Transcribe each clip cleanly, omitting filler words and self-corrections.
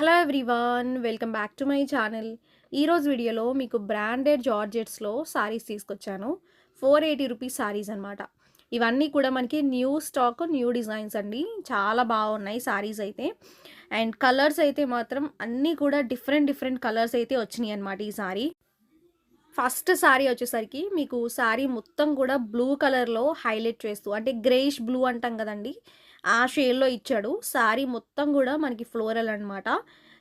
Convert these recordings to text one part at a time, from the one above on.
Hello everyone, welcome back to my channel. ఈరోజు వీడియోలో మీకు బ్రాండెడ్ జార్జెట్స్లో సారీస్ తీసుకొచ్చాను. 480 రూపీస్ సారీస్ అనమాట. ఇవన్నీ కూడా మనకి న్యూ స్టాక్, న్యూ డిజైన్స్ అండి. చాలా బాగున్నాయి సారీస్ అయితే. అండ్ కలర్స్ అయితే మాత్రం అన్నీ కూడా డిఫరెంట్ డిఫరెంట్ కలర్స్ అయితే వచ్చినాయి అనమాట ఈ సారీ. ఫస్ట్ సారీ వచ్చేసరికి మీకు సారీ మొత్తం కూడా బ్లూ కలర్‌లో హైలైట్ చేస్తూ అంటే గ్రేయిష్ బ్లూ అంటాం గదండీ! ఆ షేడ్‌లో ఇచ్చాడు. సారీ మొత్తం గూడా మనకి ఫ్లోరల్ అనమాట.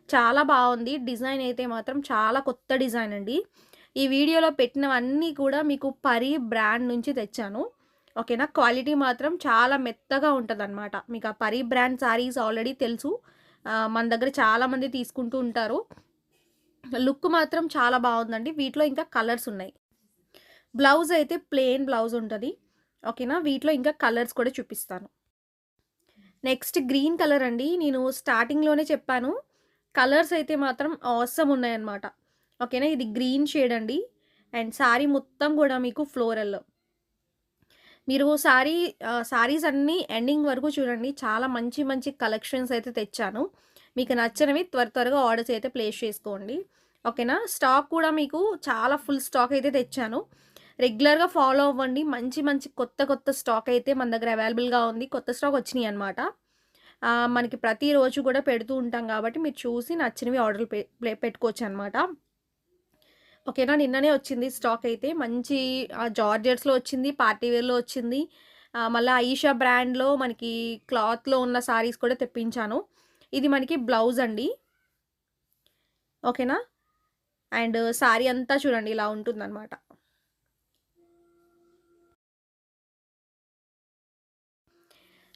చాలా బావుంది. డిజైన్ అయితే మాత్రం చాలా కొత్త డిజైన్ అండి. ఈ వీడియోలో పెట్టినవన్నీ కూడా మీకు పరి బ్రాండ్ నుంచి తెచ్చాను. ఓకేనా? క్వాలిటీ మాత్రం చాలా మెత్తగా ఉంటదనమాట. మీకు ఆ పరి బ్రాండ్ సారీస్ ఆల్రెడీ తెలుసు. మన దగ్గర చాలామంది తీసుకుంటూ ఉంటారు. లుక్ మాత్రం చాలా బావుందండి. వీటిలో ఇంకా కలర్స్ ఉన్నాయి. బ్లౌజ్ అయితే ప్లెయిన్ బ్లౌజ్ ఉంటది. ఓకేనా? వీటిలో ఇంకా కలర్స్ కూడా చూపిస్తాను. నెక్స్ట్ గ్రీన్ కలర్ అండి. నేను స్టార్టింగ్‌లోనే చెప్పాను. కలర్స్ అయితే మాత్రం ఆసమ్ ఉన్నాయన్నమాట. ఓకేనా? ఇది గ్రీన్ షేడ్ అండి. అండ్ సారీ మొత్తం గూడా మీకు ఫ్లోరల్. మీరు సారీస్ అన్నీ ఎండింగ్ వరకు చూడండి. చాలా మంచి మంచి కలెక్షన్స్ అయితే తెచ్చాను. మీకు నచ్చినవి త్వరగా ఆర్డర్స్ అయితే ప్లేస్ చేసుకోండి. ఓకేనా? స్టాక్ కూడా మీకు చాలా ఫుల్ స్టాక్ అయితే తెచ్చాను. రెగ్యులర్‌గా ఫాలో అవ్వండి. మంచి మంచి కొత్త స్టాక్ అయితే మన దగ్గర అవైలబుల్‌గా ఉంది. కొత్త స్టాక్ వచ్చినియన్నమాట. మనకి ప్రతిరోజు కూడా పెడుతూ ఉంటాం కాబట్టి మీరు చూసి నచ్చినవి ఆర్డర్‌లు పెట్టుకోవచ్చనమాట. ఓకేనా? నిన్ననే వచ్చింది స్టాక్ అయితే. మంచి జార్జెట్స్‌లో వచ్చింది. పార్టీ వేర్‌లో వచ్చింది. మళ్ళా ఆయిషా బ్రాండ్‌లో మనకి క్లాత్‌లో ఉన్న సారీస్ కూడా తెప్పించాను. ఇది మనకి బ్లౌజ్ అండి. ఓకేనా? అండ్ సారీ అంతా చూడండి ఇలా ఉంటుందనమాట.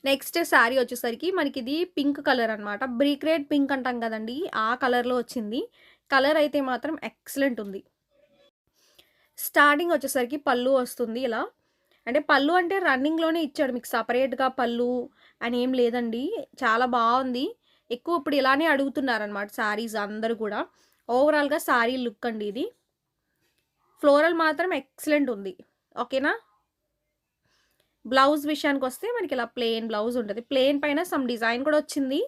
నెక్స్ట్ సారీ వచ్చేసరికి మనకిది పింక్ కలర్ అనమాట. బ్రిక్ రెడ్ పింక్ అంటాం కదండీ! ఆ కలర్‌లో వచ్చింది. కలర్ అయితే మాత్రం ఎక్సలెంట్ ఉంది. స్టార్టింగ్ వచ్చేసరికి పళ్ళు వస్తుంది ఇలా. అంటే పళ్ళు అంటే రన్నింగ్‌లోనే ఇచ్చాడు. మీకు సెపరేట్‌గా పళ్ళు అని ఏం లేదండి. చాలా బావుంది. ఎక్కువ ఇప్పుడు ఇలానే అడుగుతున్నారనమాట సారీస్ అందరూ కూడా. ఓవరాల్‌గా సారీ లుక్ అండి ఇది. ఫ్లోరల్ మాత్రం ఎక్సలెంట్ ఉంది. ఓకేనా? బ్లౌజ్ విషయానికొస్తే మనకిలా ప్లెయిన్ బ్లౌజ్ ఉంటది. ప్లెయిన్ పైన సమ్ డిజైన్ కూడా వచ్చింది.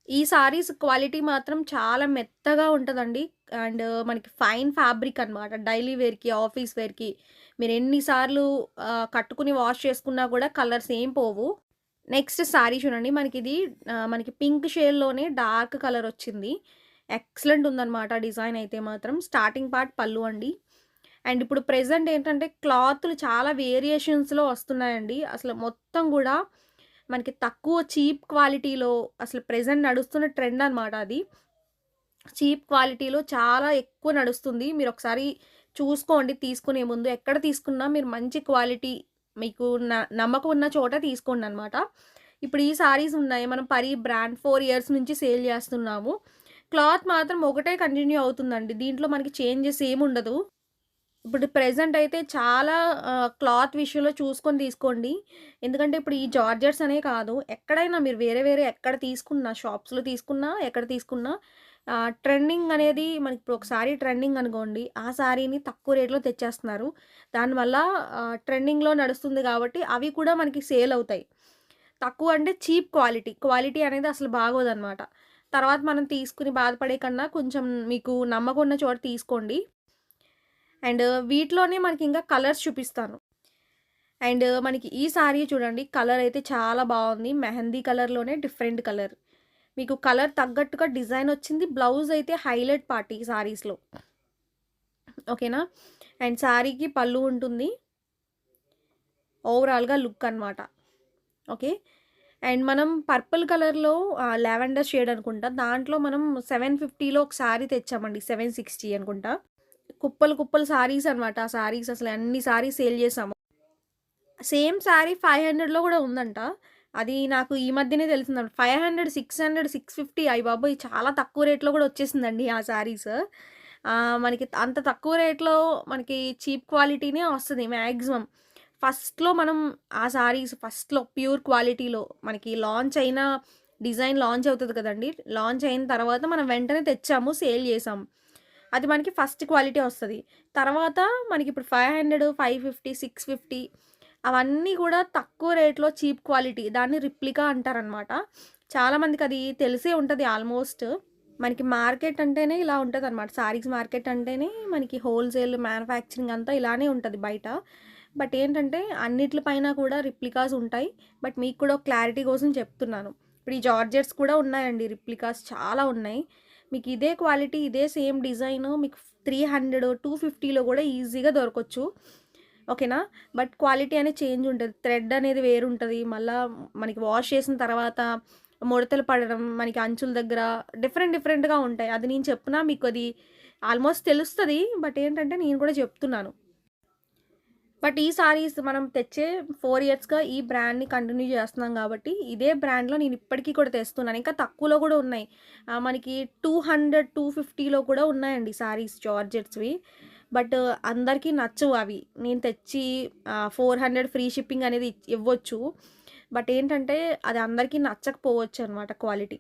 ఈ సారీస్ క్వాలిటీ మాత్రం చాలా మెత్తగా ఉంటదండి. అండ్ మనకి ఫైన్ ఫ్యాబ్రిక్ అనమాట. డైలీ వేర్‌కి, ఆఫీస్ వేర్‌కి మీరు ఎన్ని సార్లు కట్టుకొని వాష్ చేసుకున్నా కూడా కలర్స్ ఏం పోవు. నెక్స్ట్ సారీ చూడండి. మనకి పింక్ షేడ్‌లోనే డార్క్ కలర్ వచ్చింది. ఎక్సలెంట్ ఉందనమాట డిజైన్ అయితే మాత్రం. స్టార్టింగ్ పార్ట్ పళ్ళు అండి. అండ్ ఇప్పుడు ప్రెజెంట్ ఏంటంటే క్లాతులు చాలా వేరియేషన్స్‌లో వస్తున్నాయండి. అసలు మొత్తం గూడా మనకి తక్కువ చీప్ క్వాలిటీలో అసలు ప్రెజెంట్ నడుస్తున్న ట్రెండ్ అనమాట అది. చీప్ క్వాలిటీలో చాలా ఎక్కువ నడుస్తుంది. మీరొకసారి చూసుకోండి తీసుకునే ముందు. ఎక్కడ తీసుకున్నా మీరు మంచి క్వాలిటీ మీకు నమ్మకం ఉన్న చోట తీసుకోండనమాట. ఇప్పుడు ఈ సారీస్ ఉన్నాయి. మనం పరి బ్రాండ్ 4 ఇయర్స్ నుంచి సేల్ చేస్తున్నాము. క్లాత్ మాత్రం ఒకటే కంటిన్యూ అవుతుందండి. దీంట్లో మనకి చేంజెస్ ఏముండదు. ఇప్పుడు ప్రెజెంట్ అయితే చాలా క్లాత్ విషయంలో చూసుకొని తీసుకోండి. ఎందుకంటే ఇప్పుడు ఈ జార్జెట్స్ అనే కాదు. ఎక్కడైనా మీరు వేరే ఎక్కడ తీసుకున్నా షాప్స్‌లో తీసుకున్నా, ఎక్కడ తీసుకున్నా ట్రెండింగ్ అనేది మనకి ఇప్పుడు ఒక సారీ ట్రెండింగ్ అనుకోండి. ఆ సారీని తక్కువ రేట్‌లో తెచ్చేస్తున్నారు. దానివల్ల ట్రెండింగ్‌లో నడుస్తుంది కాబట్టి అవి కూడా మనకి సేల్ అవుతాయి. తక్కువ అంటే చీప్ క్వాలిటీ. క్వాలిటీ అనేది అసలు బాగోదనమాట. తర్వాత మనం తీసుకొని బాధపడే కన్నా కొంచెం మీకు నమ్మకం ఉన్న చోట తీసుకోండి. అండ్ వీటిలోనే మనకింకా కలర్స్ చూపిస్తాను. అండ్ మనకి ఈ సారీ చూడండి కలర్ అయితే చాలా బావుంది. మెహందీ కలర్‌లోనే డిఫరెంట్ కలర్. మీకు కలర్ తగ్గట్టుగా డిజైన్ వచ్చింది. బ్లౌజ్ అయితే హైలైట్ పార్ట్ ఈ సారీస్‌లో. ఓకేనా? అండ్ సారీకి పళ్ళు ఉంటుంది. ఓవరాల్‌గా లుక్ అనమాట. ఓకే. అండ్ మనం పర్పుల్ కలర్‌లో లావెండర్ షేడ్ అనుకుంటా. దాంట్లో మనం 750లో ఒక సారీ తెచ్చామండి. 760 అనుకుంటా. కుప్పలు సారీస్ అనమాట. ఆ సారీస్ అసలు అన్ని సారీస్ సేల్ చేసాము. సేమ్ సారీ 500లో గూడా ఉందంట. అది నాకు ఈ మధ్యనే తెలిసిందండి. 500, 600, 650 అయ్యబాబోయ్! చాలా తక్కువ రేట్‌లో గూడా వచ్చేసిందండి ఆ సారీస్. మనకి అంత తక్కువ రేట్‌లో మనకి చీప్ క్వాలిటీనే వస్తది మాక్సిమం. ఫస్ట్‌లో మనం ఆ సారీస్ ఫస్ట్‌లో ప్యూర్ క్వాలిటీలో మనకి లాంచ్ అయిన డిజైన్ లాంచ్ అవుతది కదండీ! లాంచ్ అయిన తర్వాత మనం వెంటనే తెచ్చాము, సేల్ చేసాము. అది మనకి ఫస్ట్ క్వాలిటీ వస్తది. తర్వాత మనకిప్పుడు 500, 550, 650 అవన్నీ గూడా తక్కువ రేట్‌లో చీప్ క్వాలిటీ. దాన్ని రిప్లికా అంటారనమాట. చాలామందికది తెలిసే ఉంటది ఆల్మోస్ట్. మనకి మార్కెట్ అంటేనే ఇలా ఉంటదనమాట. సారీస్ మార్కెట్ అంటేనే మనకి హోల్‌సేల్ మ్యానుఫ్యాక్చరింగ్ అంతా ఇలానే ఉంటది బయట. బట్ ఏంటంటే అన్నిట్ల పైన కూడా రిప్లికాస్ ఉంటాయి. బట్ మీకు కూడా ఒక క్లారిటీ కోసం చెప్తున్నాను. ఇప్పుడు ఈ జార్జెట్స్ కూడా ఉన్నాయండి రిప్లికాస్ చాలా ఉన్నాయి. మీకు ఇదే క్వాలిటీ, ఇదే సేమ్ డిజైను మీకు 300, 250లో కూడా ఈజీగా దొరకొచ్చు. ఓకేనా? బట్ క్వాలిటీ అనేది చేంజ్ ఉంటది. థ్రెడ్ అనేది వేరుంటది. మళ్ళా మనకి వాష్ చేసిన తర్వాత ముడతలు పడడం, మనకి అంచుల దగ్గర డిఫరెంట్‌గా ఉంటాయి. అది నేను చెప్పినా మీకది ఆల్మోస్ట్ తెలుస్తది. బట్ ఏంటంటే నేను కూడా చెప్తున్నాను. బట్ ఈ సారీస్ మనం తెచ్చే 4 ఇయర్స్‌గా ఈ బ్రాండ్‌ని కంటిన్యూ చేస్తున్నాం కాబట్టి, ఇదే బ్రాండ్‌లో నేను ఇప్పటికి కూడా తెస్తున్నాను. ఇంకా తక్కువలో కూడా ఉన్నాయి. మనకి 200, 250లో కూడా ఉన్నాయండి సారీస్ జార్జెట్స్‌వి. బట్ అందరికీ నచ్చవు అవి. నేను తెచ్చి 400 ఫ్రీ షిప్పింగ్ అనేది ఇవ్వచ్చు. బట్ ఏంటంటే అది అందరికీ నచ్చకపోవచ్చనమాట క్వాలిటీ.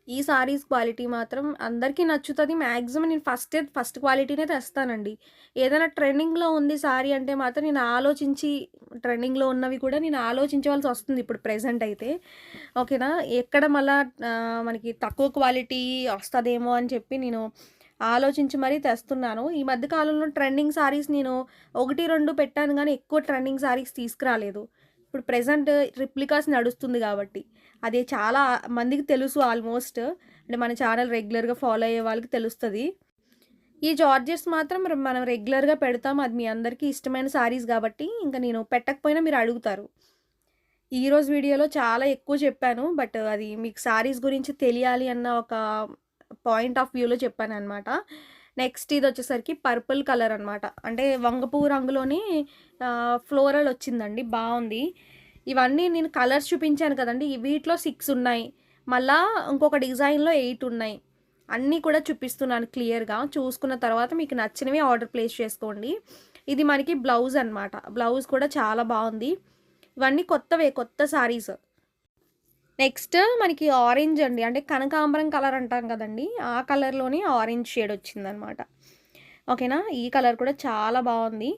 ఈ సారీస్ క్వాలిటీ మాత్రం అందరికీ నచ్చుతది. మాక్సిమం నేను ఫస్ట్ క్వాలిటీనే తెస్తానండి. ఏదైనా ట్రెండింగ్‌లో ఉంది సారీ అంటే మాత్రం నేను ఆలోచించి ట్రెండింగ్‌లో ఉన్నవి కూడా నేను ఆలోచించవలసొస్తుంది ఇప్పుడు ప్రెజెంట్ అయితే. ఓకేనా? ఎక్కడ మళ్ళా మనకి తక్కువ క్వాలిటీ వస్తదేమో అని చెప్పి నేను ఆలోచించి మరీ తెస్తున్నాను. ఈ మధ్య కాలంలో ట్రెండింగ్ సారీస్ నేను 1, 2 పెట్టాను గానీ ఎక్కువ ట్రెండింగ్ సారీస్ తీసుకురాలేదు. ఇప్పుడు ప్రెజెంట్ రిప్లికాస్ నడుస్తుంది గాబట్టి. అది చాలా మందికి తెలుసు ఆల్మోస్ట్. అంటే మన ఛానల్ రెగ్యులర్‌గా ఫాలో అయ్యే వాళ్ళకి తెలుస్తది. ఈ జార్జెట్స్ మాత్రం మనం రెగ్యులర్‌గా పెడతాం. అది మీ అందరికీ ఇష్టమైన సారీస్ గాబట్టి, ఇంక నేను పెట్టకపోయినా మీరు అడుగుతారు. ఈరోజు వీడియోలో చాలా ఎక్కువ చెప్పాను. బట్ అది మీకు సారీస్ గురించి తెలియాలి అన్న ఒక పాయింట్ ఆఫ్ వ్యూలో చెప్పాననమాట. నెక్స్ట్ ఇదొచ్చేసరికి పర్పుల్ కలర్ అనమాట. అంటే వంగ పువ్వు రంగులోనే ఫ్లోరల్ వచ్చిందండి. బావుంది. ఇవన్నీ నేను కలర్స్ చూపించాను కదండీ! వీటిలో 6 ఉన్నాయి. మళ్ళా ఇంకొక డిజైన్‌లో 8 ఉన్నాయి. అన్నీ కూడా చూపిస్తున్నాను క్లియర్‌గా. చూసుకున్న తర్వాత మీకు నచ్చినవి ఆర్డర్ ప్లేస్ చేసుకోండి. ఇది మనకి బ్లౌజ్ అనమాట. బ్లౌజ్ కూడా చాలా బావుంది. ఇవన్నీ కొత్తవే. కొత్త సారీస్. నెక్స్ట్ మనకి ఆరెంజ్ అండి. అంటే కనకాంబరం కలర్ అంటాం కదండీ! ఆ కలర్‌లోనే ఆరెంజ్ షేడ్ వచ్చిందనమాట. ఓకేనా? ఈ కలర్ కూడా చాలా బావుంది.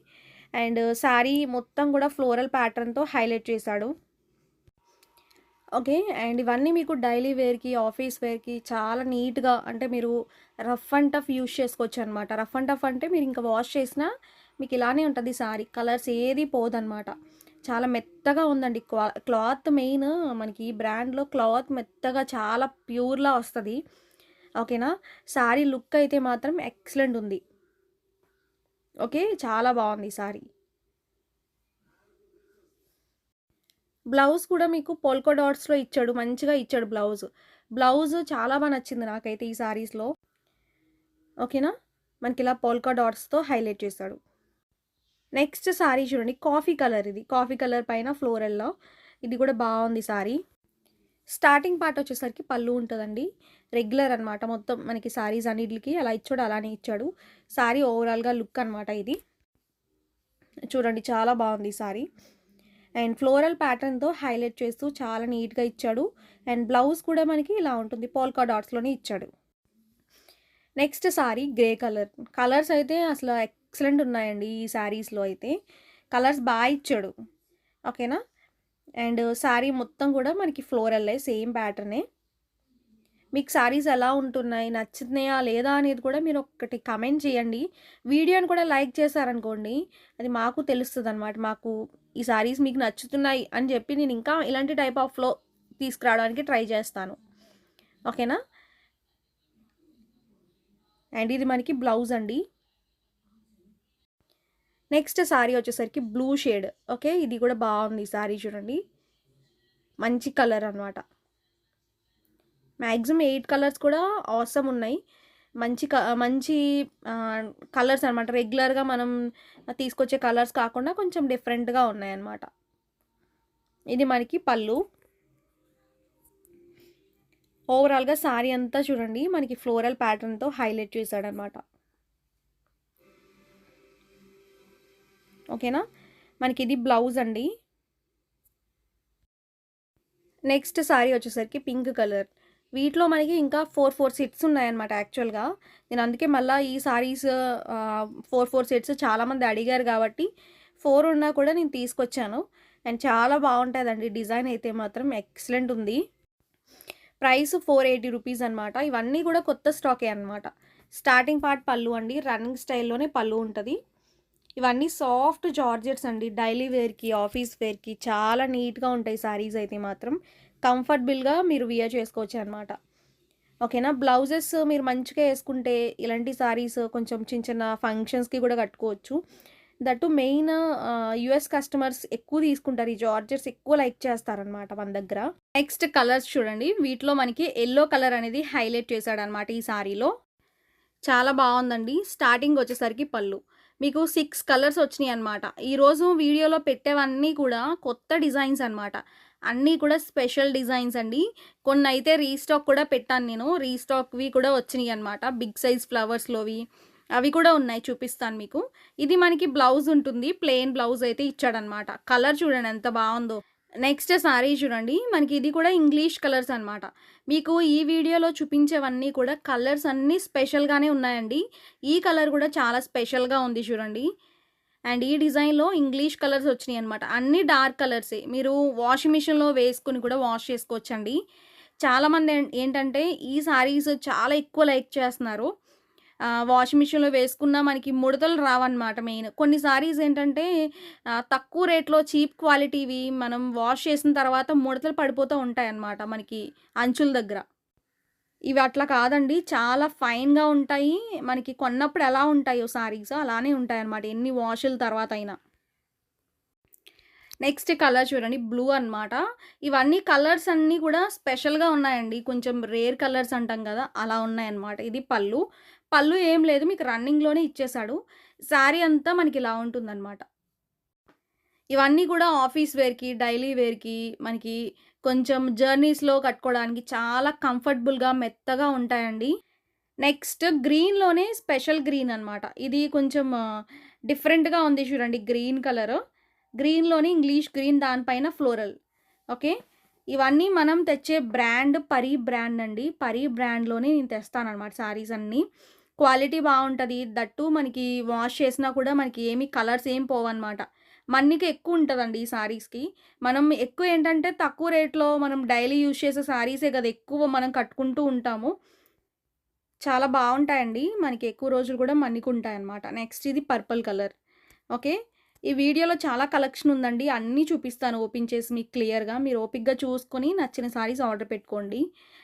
అండ్ శారీ మొత్తం కూడా ఫ్లోరల్ ప్యాటర్న్‌తో హైలైట్ చేశాడు. ఓకే. అండ్ ఇవన్నీ మీకు డైలీ వేర్‌కి, ఆఫీస్ వేర్‌కి చాలా నీట్‌గా అంటే మీరు రఫ్ అండ్ టఫ్ యూజ్ చేసుకోవచ్చనమాట. రఫ్ అండ్ టఫ్ అంటే మీరింక వాష్ చేసినా మీకు ఇలానే ఉంటది సారీ. కలర్స్ ఏది పోదనమాట. చాలా మెత్తగా ఉందండి. క్లాత్ మెయిన్ మనకి ఈ బ్రాండ్‌లో క్లాత్ మెత్తగా చాలా ప్యూర్‌లా వస్తది. ఓకేనా? సారీ లుక్ అయితే మాత్రం ఎక్సలెంట్ ఉంది. ఓకే. చాలా బావుంది ఈ సారీ. బ్లౌజ్ కూడా మీకు పోల్కా డాట్స్‌లో ఇచ్చాడు. మంచిగా ఇచ్చాడు బ్లౌజ్. బ్లౌజ్ చాలా నచ్చింది నాకైతే ఈ సారీస్‌లో. ఓకేనా? మనకిలా పోల్కా డాట్స్‌తో హైలైట్ చేశాడు. నెక్స్ట్ సారీ చూడండి. కాఫీ కలర్ ఇది. కాఫీ కలర్ పైన ఫ్లోరల్‌లో. ఇది కూడా బావుంది సారీ. స్టార్టింగ్ పార్ట్ వచ్చేసరికి పళ్ళు ఉంటదండి. రెగ్యులర్ అనమాట. మొత్తం మనకి సారీస్ అన్నిట్లికి ఎలా ఇచ్చాడో అలానే ఇచ్చాడు. సారీ ఓవరాల్‌గా లుక్ అనమాట ఇది. చూడండి చాలా బావుంది ఈ సారీ. అండ్ ఫ్లోరల్ ప్యాటర్న్‌తో హైలైట్ చేస్తూ చాలా నీట్‌గా ఇచ్చాడు. అండ్ బ్లౌజ్ కూడా మనకి ఇలా ఉంటుంది. పోల్కా డాట్స్‌లోనే ఇచ్చాడు. Next sorry grey colour. Colours అయితే అసలు ఎక్సలెంట్ ఉన్నాయండి ఈ సారీస్‌లో అయితే. కలర్స్ ఇచ్చాడు. ఓకేనా? అండ్ సారీ మొత్తం కూడా మనకి ఫ్లోరల్లే సేమ్ ప్యాటర్నే. మీకు సారీస్ ఎలా ఉంటున్నాయి? నచ్చుతున్నాయా లేదా అనేది కూడా మీరు ఒకటి కమెంట్ చేయండి. వీడియోని కూడా లైక్ చేశారనుకోండి, అది మాకు తెలుస్తదనమాట. మాకు ఈ సారీస్ మీకు నచ్చుతున్నాయి అని చెప్పి నేను ఇంకా ఇలాంటి టైప్ ఆఫ్‌లో తీసుకురావడానికి ట్రై చేస్తాను. ఓకేనా? అండ్ ఇది మనకి బ్లౌజ్ అండి. నెక్స్ట్ సారీ వచ్చేసరికి బ్లూ షేడ్. ఓకే. ఇది కూడా బావుంది ఈ సారీ చూడండి. మంచి కలర్ అనమాట. మాక్సిమం 8 కలర్స్ కూడా ఆసమ్ ఉన్నాయి. మంచి కలర్స్ అనమాట. రెగ్యులర్‌గా మనం తీసుకొచ్చే కలర్స్ కాకుండా కొంచెం డిఫరెంట్‌గా ఉన్నాయన్నమాట. ఇది మనకి పళ్ళు. ఓవరాల్‌గా సారీ అంతా చూడండి మనకి ఫ్లోరల్ ప్యాటర్న్‌తో హైలైట్ చేశాడనమాట. ఓకేనా? మనకిది బ్లౌజ్ అండి. నెక్స్ట్ సారీ వచ్చేసరికి పింక్ కలర్. వీటిలో మనకి ఇంకా 4 సెట్స్ ఉన్నాయన్నమాట యాక్చువల్‌గా. నేను అందుకే మళ్ళా ఈ సారీస్ 4 సెట్స్ చాలామంది అడిగారు కాబట్టి 4 ఉన్నా కూడా నేను తీసుకొచ్చాను. అండ్ చాలా బావుంటదండి. డిజైన్ అయితే మాత్రం ఎక్సలెంట్ ఉంది. ప్రైస్ 480 రూపీస్ అనమాట. ఇవన్నీ కూడా కొత్త స్టాకే అనమాట. స్టార్టింగ్ పార్ట్ పళ్ళు అండి. రన్నింగ్ స్టైల్‌లోనే పళ్ళు ఉంటది. ఇవన్నీ సాఫ్ట్ జార్జెట్స్ అండి. డైలీ వేర్‌కి, ఆఫీస్ వేర్‌కి చాలా నీట్‌గా ఉంటాయి సారీస్ అయితే మాత్రం. కంఫర్టబుల్‌గా మీరు వియర్ చేసుకోవచ్చనమాట. ఓకేనా. బ్లౌజెస్ మీరు మంచిగా యేసుకుంటే ఇలాంటి సారీస్ కొంచెం చిన్న చిన్న ఫంక్షన్స్‌కి కూడా కట్టుకోవచ్చు. దట్టు మెయిన్ యూఎస్ కస్టమర్స్ ఎక్కువ తీసుకుంటారు. ఈ జార్జెట్స్ ఎక్కువ లైక్ చేస్తారనమాట మన దగ్గర. నెక్స్ట్ కలర్స్ చూడండి. వీటిలో మనకి యెల్లో కలర్ అనేది హైలైట్ చేశాడనమాట ఈ సారీలో. చాలా బావుందండి. స్టార్టింగ్ వచ్చేసరికి పళ్ళు. మీకు 6 కలర్స్ వచ్చినియనమాట. ఈరోజు వీడియోలో పెట్టేవన్నీ కూడా కొత్త డిజైన్స్ అనమాట. అన్నీ కూడా స్పెషల్ డిజైన్స్ అండి. కొన్నైతే రీస్టాక్ కూడా పెట్టాను నేను. రీస్టాక్‌వి కూడా వచ్చినియనమాట. బిగ్ సైజ్ ఫ్లవర్స్‌లోవి అవి కూడా ఉన్నాయి. చూపిస్తాను మీకు. ఇది మనకి బ్లౌజ్ ఉంటుంది. ప్లెయిన్ బ్లౌజ్ అయితే ఇచ్చాడనమాట. కలర్ చూడండి ఎంత బావుందో. నెక్స్ట్ సారీ చూడండి. మనకి ఇది కూడా ఇంగ్లీష్ కలర్స్ అనమాట. మీకు ఈ వీడియోలో చూపించేవన్నీ కూడా కలర్స్ అన్నీ స్పెషల్‌గానే ఉన్నాయండి. ఈ కలర్ కూడా చాలా స్పెషల్‌గా ఉంది చూడండి. అండ్ ఈ డిజైన్‌లో ఇంగ్లీష్ కలర్స్ వచ్చినాయన్నమాట. అన్నీ డార్క్ కలర్సే. మీరు వాషింగ్ మిషన్‌లో వేసుకొని కూడా వాష్ చేసుకోవచ్చండి. చాలామంది ఏంటంటే ఈ సారీస్ చాలా ఎక్కువ లైక్ చేస్తున్నారు. వాషింగ్ మిషన్‌లో వేసుకున్నా మనకి ముడతలు రావన్నమాట మెయిన్. కొన్ని సారీస్ ఏంటంటే తక్కువ రేట్‌లో చీప్ క్వాలిటీవి మనం వాష్ చేసిన తర్వాత ముడతలు పడిపోతూ ఉంటాయన్నమాట మనకి అంచుల దగ్గర. ఇవి అట్లా కాదండి. చాలా ఫైన్‌గా ఉంటాయి. మనకి కొన్నప్పుడు ఎలా ఉంటాయో సారీస్ అలానే ఉంటాయన్నమాట. ఎన్ని వాషుల తర్వాతైనా. నెక్స్ట్ కలర్ చూడండి. బ్లూ అనమాట. ఇవన్నీ కలర్స్ అన్నీ కూడా స్పెషల్‌గా ఉన్నాయండి. కొంచెం రేర్ కలర్స్ అంటాం కదా! అలా ఉన్నాయన్నమాట. ఇది పళ్ళు. పళ్ళు ఏం లేదు మీకు రన్నింగ్‌లోనే ఇచ్చేసాడు. శారీ అంతా మనకి ఇలా ఉంటుందన్నమాట. ఇవన్నీ కూడా ఆఫీస్ వేర్‌కి, డైలీ వేర్‌కి మనకి కొంచెం జర్నీస్‌లో కట్టుకోవడానికి చాలా కంఫర్టబుల్‌గా, మెత్తగా ఉంటాయండి. నెక్స్ట్ గ్రీన్‌లోనే స్పెషల్ గ్రీన్ అనమాట. ఇది కొంచెం డిఫరెంట్‌గా ఉంది చూడండి గ్రీన్ కలరు. గ్రీన్‌లోనే ఇంగ్లీష్ గ్రీన్ దానిపైన ఫ్లోరల్. ఓకే. ఇవన్నీ మనం తెచ్చే బ్రాండ్ పరీ బ్రాండ్ అండి. పరీ బ్రాండ్‌లోనే నేను తెస్తాననమాట సారీస్ అన్నీ. క్వాలిటీ బావుంటది. దట్టు మనకి వాష్ చేసినా కూడా మనకి ఏమి కలర్స్ ఏం పోవన్నమాట. మన్నిక ఎక్కువ ఉంటదండి ఈ సారీస్‌కి. మనం ఎక్కువ ఏంటంటే తక్కువ రేట్‌లో మనం డైలీ యూజ్ చేసే సారీసే కదా ఎక్కువ మనం కట్టుకుంటూ ఉంటాము. చాలా బావుంటాయండి. మనకి ఎక్కువ రోజులు కూడా మన్నికుంటాయన్నమాట. నెక్స్ట్ ఇది పర్పుల్ కలర్. ఓకే. ఈ వీడియోలో చాలా కలెక్షన్ ఉందండి. అన్నీ చూపిస్తాను ఓపెన్ చేసి మీకు క్లియర్‌గా. మీరు ఓపికగా చూసుకొని నచ్చిన సారీస్ ఆర్డర్ పెట్టుకోండి.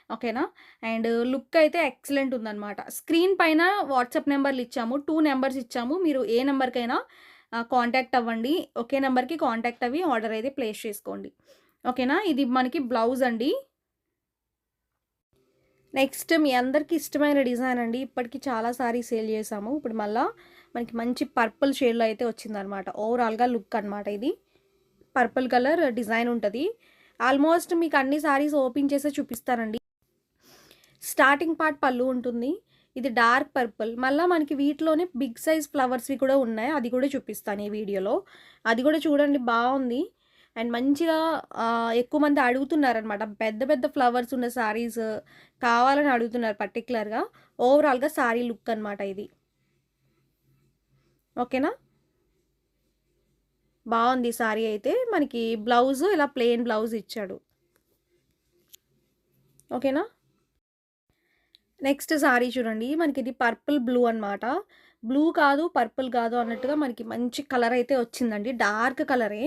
ఓకేనా. అండ్ లుక్ అయితే ఎక్సలెంట్ ఉందన్నమాట. స్క్రీన్ పైన వాట్సాప్ నెంబర్‌లు ఇచ్చాము. 2 నంబర్స్ ఇచ్చాము. మీరు ఏ నంబర్‌కైనా కాంటాక్ట్ అవ్వండి. ఒకే నంబర్‌కి కాంటాక్ట్ అవ్వి ఆర్డర్ అయితే ప్లేస్ చేసుకోండి. ఓకేనా. ఇది మనకి బ్లౌజ్ అండి. నెక్స్ట్ మీ అందరికి ఇష్టమైన డిజైన్ అండి. ఇప్పటికి చాలా సారీస్ సేల్ చేసాము. ఇప్పుడు మళ్ళా మనకి మంచి పర్పుల్ షేడ్‌లో అయితే వచ్చిందనమాట. ఓవరాల్‌గా లుక్ అనమాట ఇది. పర్పుల్ కలర్ డిజైన్ ఉంటది. ఆల్మోస్ట్ మీకు అన్ని సారీస్ ఓపెన్ చేసే చూపిస్తానండి. స్టార్టింగ్ పార్ట్ పళ్ళు ఉంటుంది. ఇది డార్క్ పర్పుల్. మళ్ళా మనకి వీటిలోనే బిగ్ సైజ్ ఫ్లవర్స్‌వి కూడా ఉన్నాయి. అది కూడా చూపిస్తాను ఈ వీడియోలో. అది కూడా చూడండి బావుంది. అండ్ మంచిగా ఎక్కువ మంది అడుగుతున్నారనమాట. పెద్ద పెద్ద ఫ్లవర్స్ ఉన్న సారీస్ కావాలని అడుగుతున్నారు పర్టిక్యులర్‌గా. ఓవరాల్‌గా సారీ లుక్ అనమాట ఇది. ఓకేనా. బావుంది సారీ అయితే. మనకి బ్లౌజు ఇలా ప్లెయిన్ బ్లౌజ్ ఇచ్చాడు. ఓకేనా. నెక్స్ట్ సారీ చూడండి. మనకిది పర్పుల్ బ్లూ అనమాట. బ్లూ కాదు, పర్పుల్ కాదు అన్నట్టుగా మనకి మంచి కలర్ అయితే వచ్చిందండి. డార్క్ కలరే.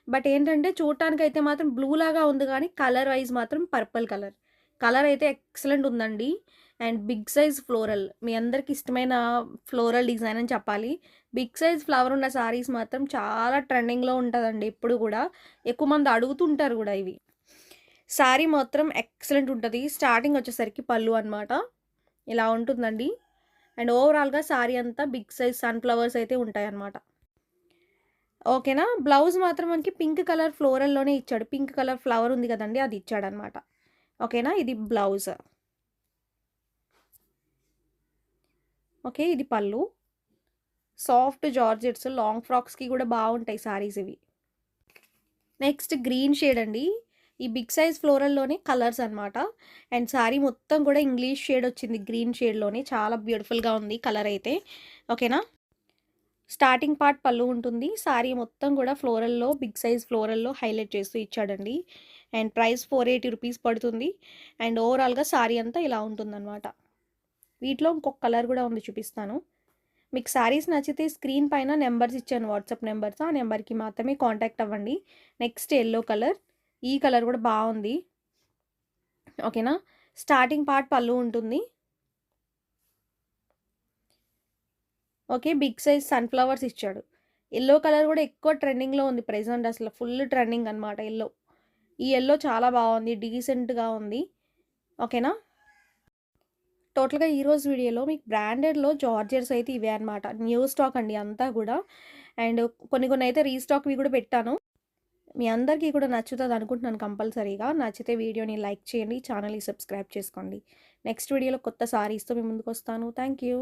బట్ ఏంటంటే చూడటానికైతే మాత్రం బ్లూ లాగా ఉంది గానీ, కలర్ వైస్ మాత్రం పర్పుల్ కలర్. కలర్ అయితే ఎక్సలెంట్ ఉందండి. And big size floral. మీ అందరికి ఇష్టమైన ఫ్లోరల్ డిజైన్ అని చెప్పాలి. బిగ్ సైజ్ ఫ్లవర్ ఉన్న సారీస్ మాత్రం చాలా ట్రెండింగ్‌లో ఉంటదండి ఎప్పుడు గూడా. ఎక్కువ మంది అడుగుతుంటారు గూడా ఇవి. సారీ మాత్రం ఎక్సలెంట్ ఉంటది. స్టార్టింగ్ వచ్చేసరికి పళ్ళు అనమాట. ఇలా ఉంటుందండి. అండ్ ఓవరాల్‌గా సారీ అంతా బిగ్ సైజ్ సన్‌ఫ్లవర్స్ అయితే ఉంటాయన్నమాట. ఓకేనా. బ్లౌజ్ మాత్రం మనకి పింక్ కలర్ ఫ్లోరల్‌లోనే ఇచ్చాడు. పింక్ కలర్ ఫ్లవర్ ఉంది కదండీ! అది ఇచ్చాడన్నమాట. ఓకేనా. ఇది బ్లౌజ్. ఓకే. ఇది పళ్ళు. సాఫ్ట్ జార్జెట్స్ లాంగ్ ఫ్రాక్స్‌కి కూడా బావుంటాయి సారీస్ ఇవి. నెక్స్ట్ గ్రీన్ షేడ్ అండి. ఈ బిగ్ సైజ్ ఫ్లోరల్‌లోనే కలర్స్ అనమాట. అండ్ సారీ మొత్తం కూడా ఇంగ్లీష్ షేడ్ వచ్చింది గ్రీన్ షేడ్‌లోనే. చాలా బ్యూటిఫుల్‌గా ఉంది కలర్ అయితే. ఓకేనా. స్టార్టింగ్ పార్ట్ పళ్ళు ఉంటుంది. సారీ మొత్తం కూడా ఫ్లోరల్‌లో బిగ్ సైజ్ ఫ్లోరల్‌లో హైలైట్ చేస్తూ ఇచ్చాడండి. అండ్ ప్రైస్ 480 రూపీస్ పడుతుంది. అండ్ ఓవరాల్‌గా సారీ అంతా ఇలా ఉంటుందనమాట. వీటిలో ఇంకొక కలర్ కూడా ఉంది చూపిస్తాను. మీకు శారీస్ నచ్చితే స్క్రీన్ పైన నెంబర్స్ ఇచ్చాను వాట్సాప్ నెంబర్స్. ఆ నెంబర్‌కి మాత్రమే కాంటాక్ట్ అవ్వండి. Next yellow colour. ఈ కలర్ కూడా బావుంది. ఓకేనా. స్టార్టింగ్ పార్ట్ పళ్ళు ఉంటుంది. ఓకే. బిగ్ సైజ్ సన్‌ఫ్లవర్స్ ఇచ్చాడు. యెల్లో కలర్ కూడా ఎక్కువ ట్రెండింగ్‌లో ఉంది ప్రెజెంట్ అసలు ఫుల్ ట్రెండింగ్ అనమాట యెల్లో. ఈ యెల్లో చాలా బావుంది. డీసెంట్‌గా ఉంది. ఓకేనా. టోటల్‌గా ఈరోజు వీడియోలో మీకు బ్రాండెడ్‌లో జార్జెట్స్ అయితే ఇవే అనమాట. న్యూ స్టాక్ అండి అంతా గూడా. అండ్ కొన్ని అయితే రీస్టాక్‌వి కూడా పెట్టాను. మీ అందరికీ కూడా నచ్చుతది అనుకుంటున్నాను కంపల్సరీగా. నచ్చితే వీడియోని లైక్ చేయండి. ఛానెల్‌ని సబ్స్క్రైబ్ చేసుకోండి. నెక్స్ట్ వీడియోలో కొత్త సారీస్‌తో మీ ముందుకొస్తాను. Thank you.